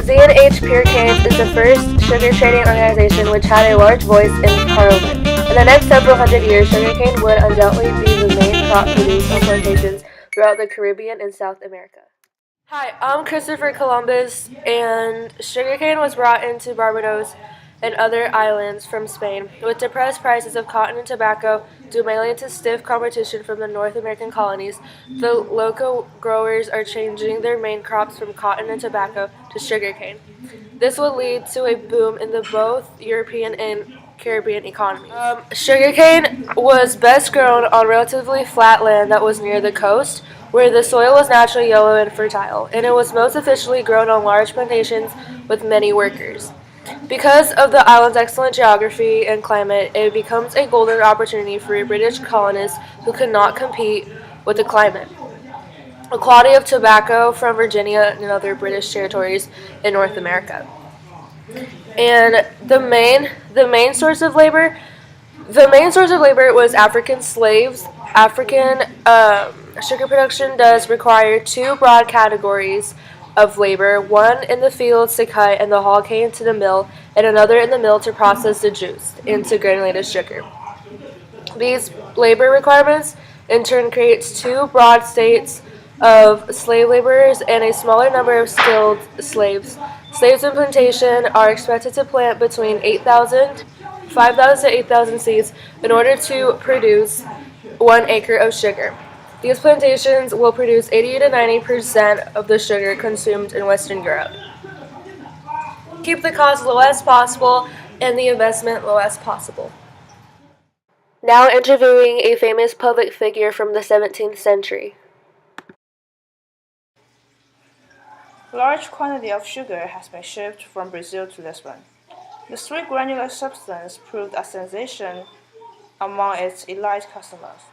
Z&H Pure Canes is the first sugar trading organization which had a large voice in Parliament. In the next several hundred years, sugarcane would undoubtedly be the main crop produced on plantations throughout the Caribbean and South America. Hi, I'm Christopher Columbus, and sugarcane was brought into Barbados and other islands from Spain. With depressed prices of cotton and tobacco due mainly to stiff competition from the North American colonies, the local growers are changing their main crops from cotton and tobacco to sugarcane. This will lead to a boom in the both European and Caribbean economies. Sugarcane was best grown on relatively flat land that was near the coast, where the soil was naturally yellow and fertile, and it was most efficiently grown on large plantations with many workers. Because of the island's excellent geography and climate, it becomes a golden opportunity for British colonists who could not compete with the climate. The quality of tobacco from Virginia and other British territories in North America. And the main source of labor was African slaves. Sugar production does require two broad categories of labor, one in the fields to cut and the hull cane to the mill, and another in the mill to process the juice into granulated sugar. These labor requirements in turn creates two broad states of slave laborers and a smaller number of skilled slaves. Slaves in plantation are expected to plant between 5,000 to 8,000 seeds in order to produce 1 acre of sugar. These plantations will produce 80 to 90% of the sugar consumed in Western Europe. Keep the cost low as possible and the investment low as possible. Now interviewing a famous public figure from the 17th century. Large quantity of sugar has been shipped from Brazil to Lisbon. The sweet granular substance proved a sensation among its elite customers.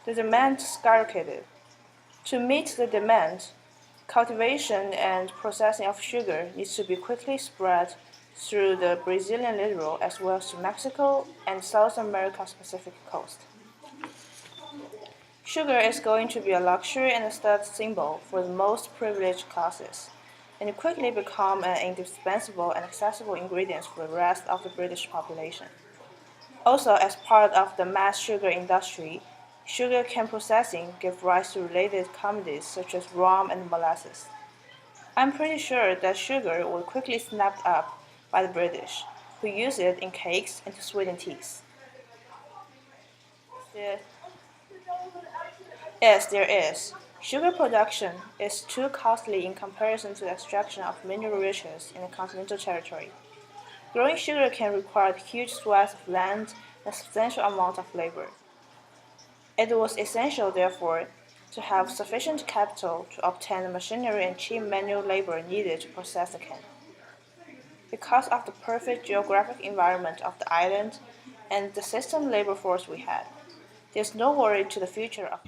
The demand skyrocketed. To meet the demand, cultivation and processing of sugar needs to be quickly spread through the Brazilian littoral as well as to Mexico and South America's Pacific coast. Sugar is going to be a luxury and a status symbol for the most privileged classes, and it quickly become an indispensable and accessible ingredient for the rest of the British population. Also, as part of the mass sugar industry, sugar cane processing gave rise to related commodities such as rum and molasses. I'm pretty sure that sugar was quickly snapped up by the British, who use it in cakes and to sweeten teas. Yes, there is. Sugar production is too costly in comparison to the extraction of mineral riches in the continental territory. Growing sugar can require huge swaths of land and a substantial amount of labor. It was essential, therefore, to have sufficient capital to obtain the machinery and cheap manual labor needed to process the cane. Because of the perfect geographic environment of the island and the system labor force we had, there's no worry to the future of.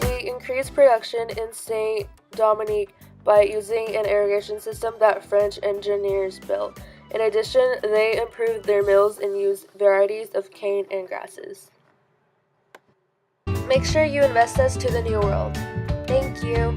We increased production in Saint Dominique by using an irrigation system that French engineers built. In addition, they improved their mills and used varieties of cane and grasses. Make sure you invest us to the New World. Thank you.